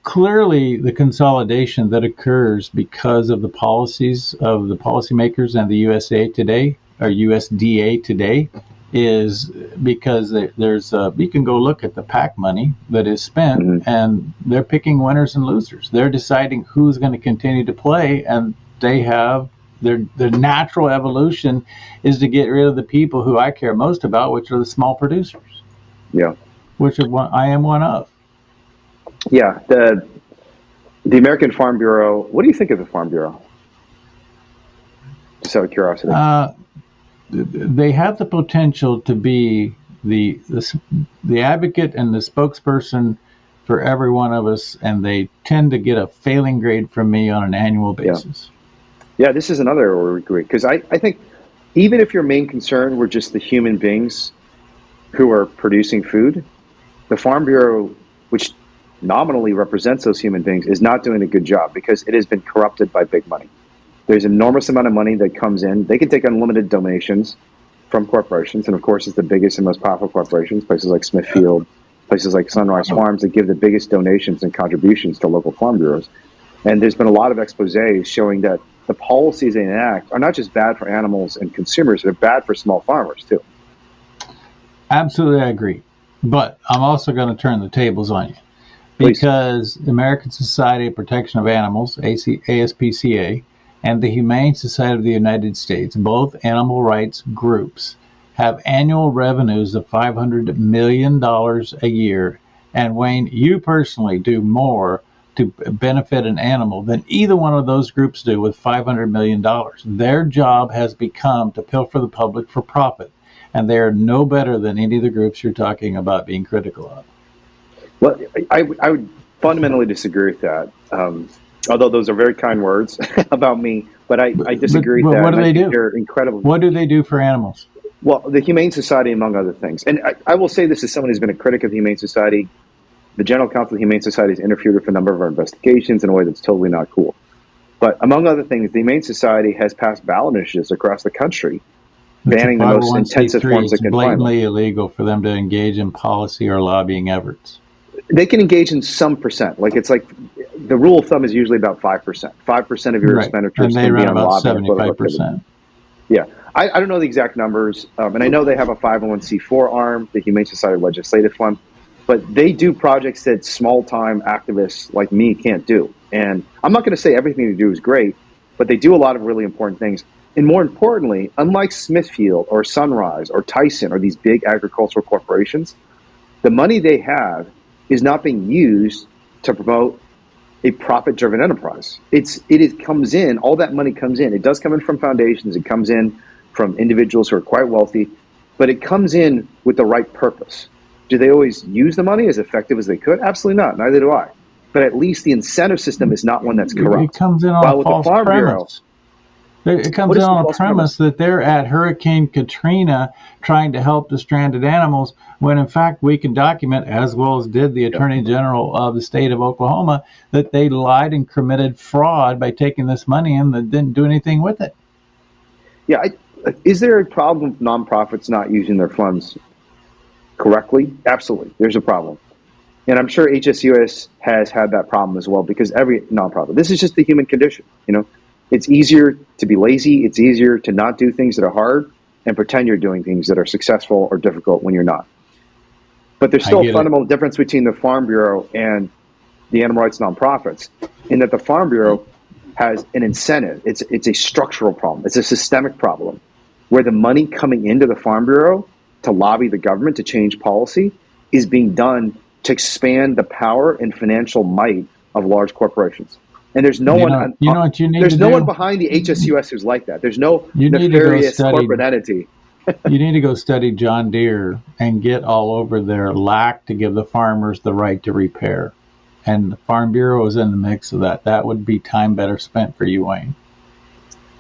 Clearly, the consolidation that occurs because of the policies of the policymakers and the USDA today is because there's you can go look at the PAC money that is spent, mm-hmm. and they're picking winners and losers. They're deciding who's going to continue to play, and they have their natural evolution is to get rid of the people who I care most about, which are the small producers. Yeah, which I am one of. Yeah, the American Farm Bureau. What do you think of the Farm Bureau? Just out of curiosity. They have the potential to be the advocate and the spokesperson for every one of us, and they tend to get a failing grade from me on an annual basis. Yeah, this is another where we agree, because I think even if your main concern were just the human beings who are producing food, the Farm Bureau, which nominally represents those human beings, is not doing a good job because it has been corrupted by big money. There's an enormous amount of money that comes in. They can take unlimited donations from corporations, and of course it's the biggest and most powerful corporations, places like Smithfield, places like Sunrise Farms, that give the biggest donations and contributions to local farm bureaus. And there's been a lot of exposés showing that the policies they enact are not just bad for animals and consumers, they're bad for small farmers too. Absolutely, I agree. But I'm also going to turn the tables on you. Because the American Society of Protection of Animals, ASPCA, and the Humane Society of the United States, both animal rights groups, have annual revenues of $500 million a year. And Wayne, you personally do more to benefit an animal than either one of those groups do with $500 million. Their job has become to pilfer the public for profit. And they are no better than any of the groups you're talking about being critical of. Well, I would fundamentally disagree with that. Although those are very kind words about me, but I disagree with that. What do they do? They're incredible. What do they do for animals? Well, the Humane Society, among other things. And I will say this as someone who's been a critic of the Humane Society. The General Counsel of the Humane Society has interfered with a number of our investigations in a way that's totally not cool. But among other things, the Humane Society has passed ballot initiatives across the country It's banning the most intensive forms of It's confinement. blatantly illegal for them to engage in policy or lobbying efforts. They can engage in some percent. Like it's like the rule of thumb is usually about 5%. 5% of your expenditures can be on lobbying or political activity. Yeah. I don't know the exact numbers, and I know they have a 501c4 arm, the Humane Society Legislative Fund, but they do projects that small-time activists like me can't do. And I'm not going to say everything they do is great, but they do a lot of really important things. And more importantly, unlike Smithfield or Sunrise or Tyson or these big agricultural corporations, the money they have is not being used to promote a profit-driven enterprise. It comes in, all that money comes in. It does come in from foundations. It comes in from individuals who are quite wealthy, but it comes in with the right purpose. Do they always use the money as effective as they could? Absolutely not. Neither do I. But at least the incentive system is not one that's corrupt. It comes in on a false premise. It comes in on a premise that they're at Hurricane Katrina trying to help the stranded animals, when in fact we can document, as well as did the Attorney General of the state of Oklahoma, that they lied and committed fraud by taking this money and that didn't do anything with it. Yeah. Is there a problem with nonprofits not using their funds correctly? Absolutely. There's a problem. And I'm sure HSUS has had that problem as well, because every nonprofit, this is just the human condition, It's easier to be lazy. It's easier to not do things that are hard and pretend you're doing things that are successful or difficult when you're not. But there's still a fundamental difference between the Farm Bureau and the animal rights nonprofits, in that the Farm Bureau has an incentive. It's a structural problem. It's a systemic problem where the money coming into the Farm Bureau to lobby the government to change policy is being done to expand the power and financial might of large corporations. And there's no one. There's no one behind the HSUS who's like that. There's no nefarious corporate entity. You need to go study John Deere and get all over their lack to give the farmers the right to repair. And the Farm Bureau is in the mix of that. That would be time better spent for you, Wayne.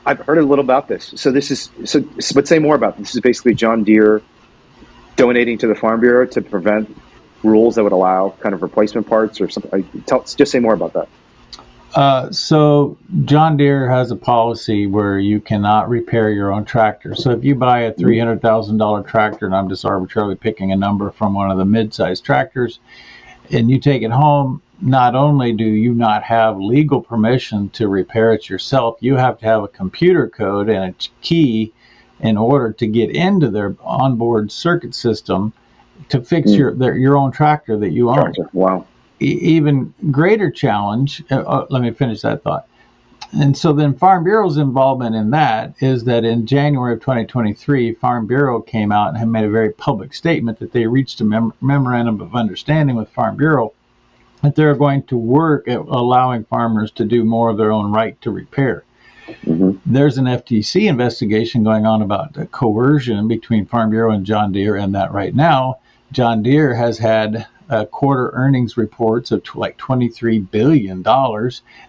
I've heard a little about this. But say more about this. This is basically John Deere donating to the Farm Bureau to prevent rules that would allow kind of replacement parts or something. Just say more about that. So John Deere has a policy where you cannot repair your own tractor. So if you buy a $300,000 tractor, and I'm just arbitrarily picking a number from one of the mid-sized tractors, and you take it home, not only do you not have legal permission to repair it yourself, you have to have a computer code and a key in order to get into their onboard circuit system to fix your own tractor that you own. Wow. Even greater challenge, let me finish that thought. And so then Farm Bureau's involvement in that is that in January of 2023, Farm Bureau came out and had made a very public statement that they reached a memorandum of understanding with Farm Bureau that they're going to work at allowing farmers to do more of their own right to repair. Mm-hmm. There's an FTC investigation going on about the coercion between Farm Bureau and John Deere, and that right now, John Deere has had quarter earnings reports of like $23 billion.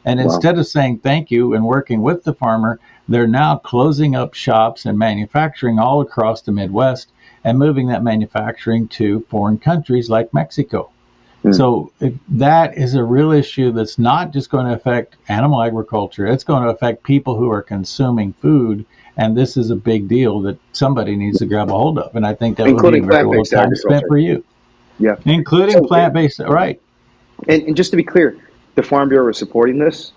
And instead of saying thank you and working with the farmer, they're now closing up shops and manufacturing all across the Midwest and moving that manufacturing to foreign countries like Mexico. So if that is a real issue that's not just going to affect animal agriculture, it's going to affect people who are consuming food. And this is a big deal that somebody needs to grab a hold of. And I think that would be a very little time spent for you. Yeah, including plant-based, right? And just to be clear, the Farm Bureau is supporting this?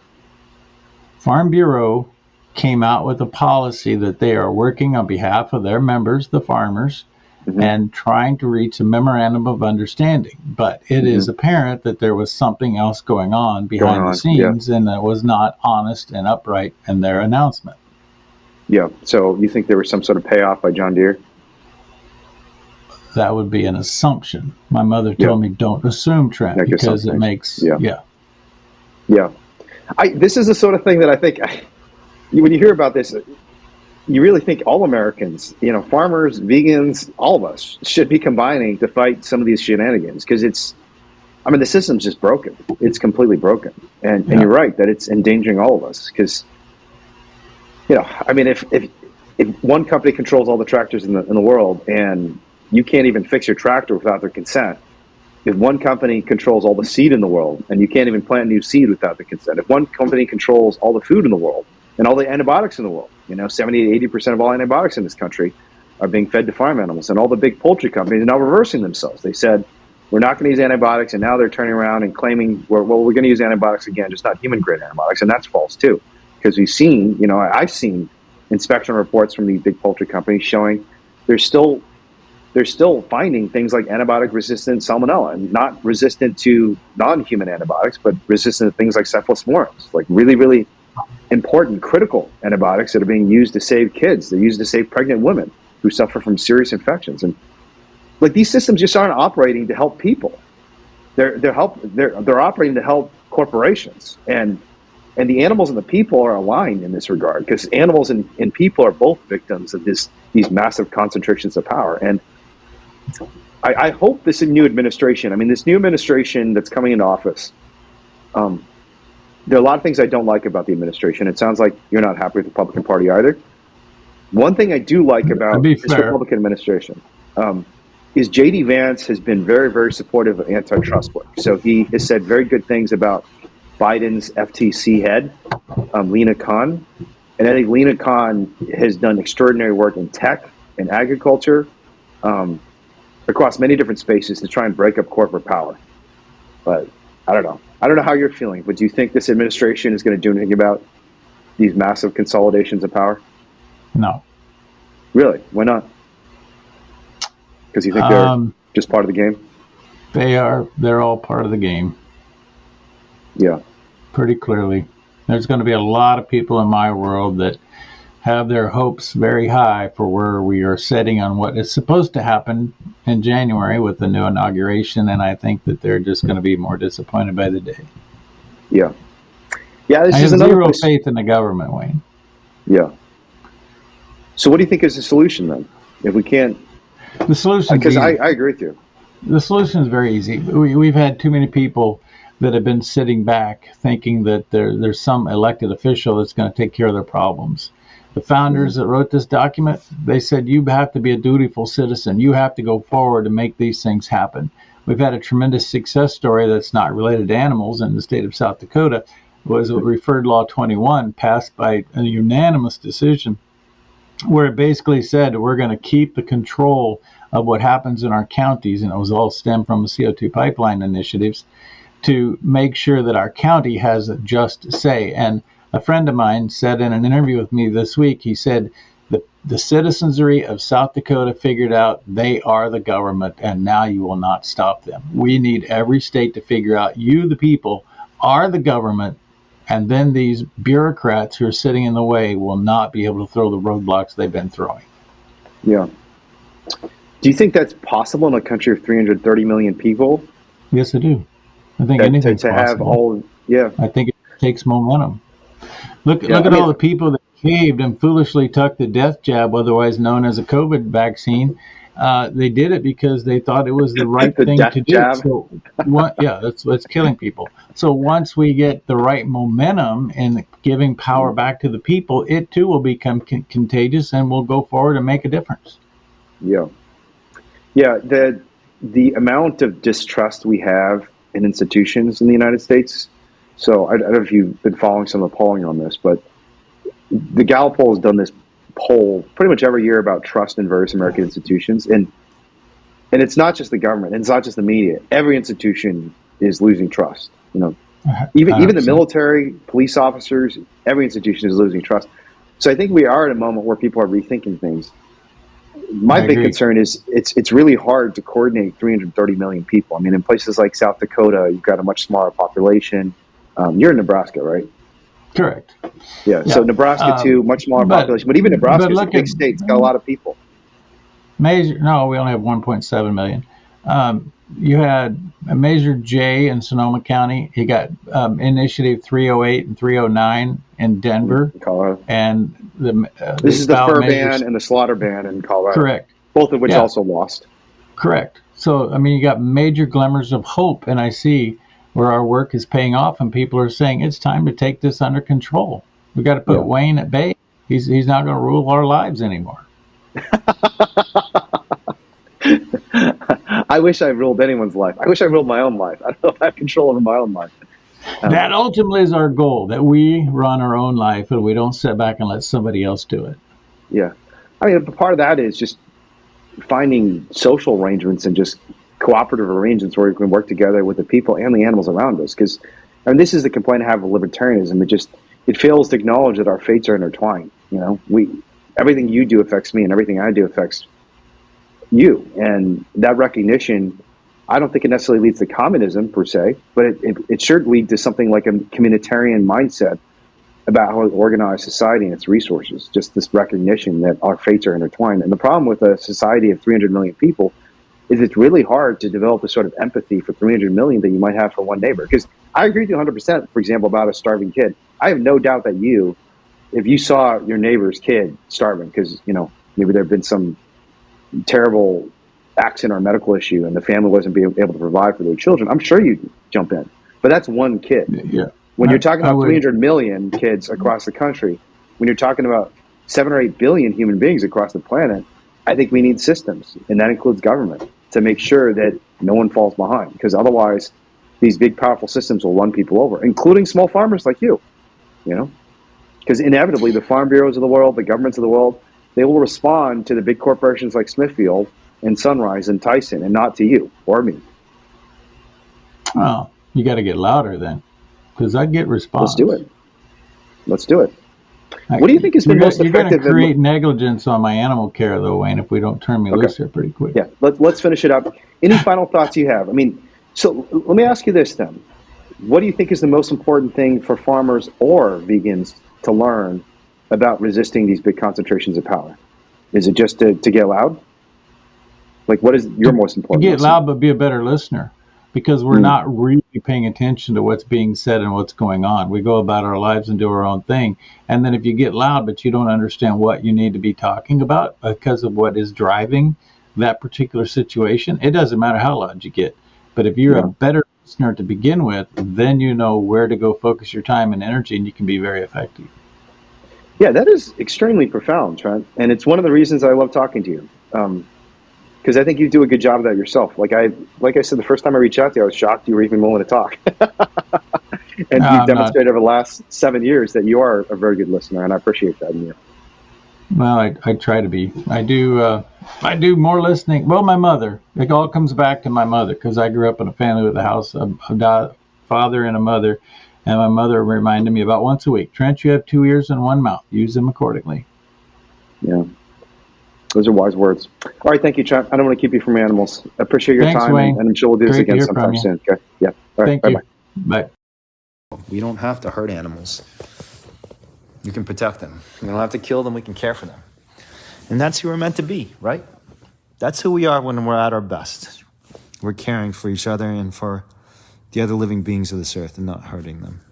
Farm Bureau came out with a policy that they are working on behalf of their members, the farmers, and trying to reach a memorandum of understanding. But it is apparent that there was something else going on behind the scenes, and that was not honest and upright in their announcement. Yeah, so you think there was some sort of payoff by John Deere? That would be an assumption. My mother told me don't assume, Trent, because it makes, Yeah. This is the sort of thing that I think, when you hear about this, you really think all Americans, farmers, vegans, all of us should be combining to fight some of these shenanigans, because the system's just broken. It's completely broken. And you're right that it's endangering all of us, because, if one company controls all the tractors in the world and you can't even fix your tractor without their consent, if one company controls all the seed in the world, and you can't even plant new seed without the consent, if one company controls all the food in the world and all the antibiotics in the world, 70 to 80% of all antibiotics in this country are being fed to farm animals, and all the big poultry companies are now reversing themselves. They said, we're not going to use antibiotics, and now they're turning around and claiming, we're going to use antibiotics again, just not human-grade antibiotics, and that's false, too. Because we've seen, I've seen inspection reports from these big poultry companies showing they're still finding things like antibiotic-resistant salmonella, and not resistant to non-human antibiotics, but resistant to things like cephalosporins, like really, really important, critical antibiotics that are being used to save kids. They're used to save pregnant women who suffer from serious infections. And like, these systems just aren't operating to help people. They're operating to help corporations, and the animals and the people are aligned in this regard, because animals and people are both victims of these massive concentrations of power. And I hope this new administration, this new administration that's coming into office, there are a lot of things I don't like about the administration. It sounds like you're not happy with the Republican Party either. One thing I do like about this Republican administration is J.D. Vance has been very, very supportive of antitrust work. So he has said very good things about Biden's FTC head, Lena Khan. And I think Lena Khan has done extraordinary work in tech and agriculture, across many different spaces to try and break up corporate power. But I don't know. I don't know how you're feeling, but do you think this administration is going to do anything about these massive consolidations of power? No. Really? Why not? Because you think they're just part of the game? They're all part of the game. Yeah. Pretty clearly. There's going to be a lot of people in my world that have their hopes very high for where we are setting on what is supposed to happen in January with the new inauguration, and I think that they're just going to be more disappointed by the day. Yeah. Yeah, I have zero faith in the government, Wayne. Yeah. So what do you think is the solution then? If we can't... The solution... Because I agree with you. The solution is very easy. We've had too many people that have been sitting back thinking that there's some elected official that's going to take care of their problems. The founders that wrote this document, they said you have to be a dutiful citizen. You have to go forward and make these things happen. We've had a tremendous success story that's not related to animals in the state of South Dakota. Was Referred Law 21, passed by a unanimous decision, where it basically said we're going to keep the control of what happens in our counties, and it was all stemmed from the CO2 pipeline initiatives, to make sure that our county has a just say. And a friend of mine said in an interview with me this week, he said, the citizenry of South Dakota figured out they are the government, and now you will not stop them. We need every state to figure out you, the people, are the government, and then these bureaucrats who are sitting in the way will not be able to throw the roadblocks they've been throwing. Yeah. Do you think that's possible in a country of 330 million people? Yes, I do. I think anything's possible. Have all, yeah. I think it takes momentum. Look at all the people that caved and foolishly took the death jab, otherwise known as a COVID vaccine. They did it because they thought it was the right thing to do. So, that's killing people. So once we get the right momentum in giving power back to the people, it too will become contagious, and we'll go forward and make a difference. Yeah. Yeah, the amount of distrust we have in institutions in the United States. So I don't know if you've been following some of the polling on this, but the Gallup poll has done this poll pretty much every year about trust in various American institutions. And it's not just the government, and it's not just the media. Every institution is losing trust. Even the military, police officers, every institution is losing trust. So I think we are at a moment where people are rethinking things. My big concern is it's really hard to coordinate 330 million people. I mean, in places like South Dakota, you've got a much smaller population. You're in Nebraska, right? Correct. Yeah. So Nebraska too, much smaller population. But even Nebraska is a big state. It's got a lot of people. We only have 1.7 million. You had a Measure J in Sonoma County. You got Initiative 308 and 309 in Denver, Colorado. And this is the fur ban and the slaughter ban in Colorado. Correct. Both of which also lost. Correct. So, you got major glimmers of hope, and I see where our work is paying off, and people are saying it's time to take this under control. We got to put Wayne at bay. He's not going to rule our lives anymore. I wish I ruled anyone's life. I wish I ruled my own life. I don't know if I have control over my own life. That ultimately is our goal, that we run our own life and we don't sit back and let somebody else do it. Yeah. I mean, part of that is just finding social arrangements and just cooperative arrangements where we can work together with the people and the animals around us. Because, and this is the complaint I have with libertarianism. It fails to acknowledge that our fates are intertwined. Everything you do affects me, and everything I do affects you. And that recognition, I don't think it necessarily leads to communism per se, but it should lead to something like a communitarian mindset about how to organize society and its resources. Just this recognition that our fates are intertwined. And the problem with a society of 300 million people is it's really hard to develop a sort of empathy for 300 million that you might have for one neighbor. Because I agree with you 100%, for example, about a starving kid. I have no doubt that if you saw your neighbor's kid starving, because, maybe there have been some terrible accident or medical issue and the family wasn't being able to provide for their children, I'm sure you'd jump in. But that's one kid. Yeah. When you're talking about 300 million kids across the country, when you're talking about 7 or 8 billion human beings across the planet, I think we need systems, and that includes government, to make sure that no one falls behind. Because otherwise, these big, powerful systems will run people over, including small farmers like you. Because inevitably, the farm bureaus of the world, the governments of the world, they will respond to the big corporations like Smithfield and Sunrise and Tyson, and not to you or me. Well, you got to get louder then, because I get response. Let's do it. What do you think has been most effective? You're going to create negligence on my animal care, though, Wayne, if we don't turn me loose here pretty quick. Yeah, let's finish it up. Any final thoughts you have? I mean, so let me ask you this then. What do you think is the most important thing for farmers or vegans to learn about resisting these big concentrations of power? Is it just to get loud? Like, what is your most important? To get loud, but be a better listener, because we're not really paying attention to what's being said and what's going on. We go about our lives and do our own thing. And then if you get loud, but you don't understand what you need to be talking about because of what is driving that particular situation, it doesn't matter how loud you get. But if you're a better listener to begin with, then you know where to go focus your time and energy, and you can be very effective. Yeah, that is extremely profound, Trent. And it's one of the reasons I love talking to you. Because I think you do a good job of that yourself. Like I said, the first time I reached out to you, I was shocked you were even willing to talk. And you've demonstrated over the last 7 years that you are a very good listener, and I appreciate that in you. Well, I try to be. I do more listening. Well, my mother. It all comes back to my mother, because I grew up in a family with a father and a mother, and my mother reminded me about once a week, Trent, you have 2 ears and 1 mouth. Use them accordingly. Yeah. Those are wise words. All right, thank you, Trent. I don't want to keep you from animals. I appreciate your time, Wayne. and I'm sure we'll do this again sometime soon. Okay? Yeah. All right. Thank you. Bye. We don't have to hurt animals. You can protect them. We don't have to kill them. We can care for them. And that's who we're meant to be, right? That's who we are when we're at our best. We're caring for each other and for the other living beings of this earth and not hurting them.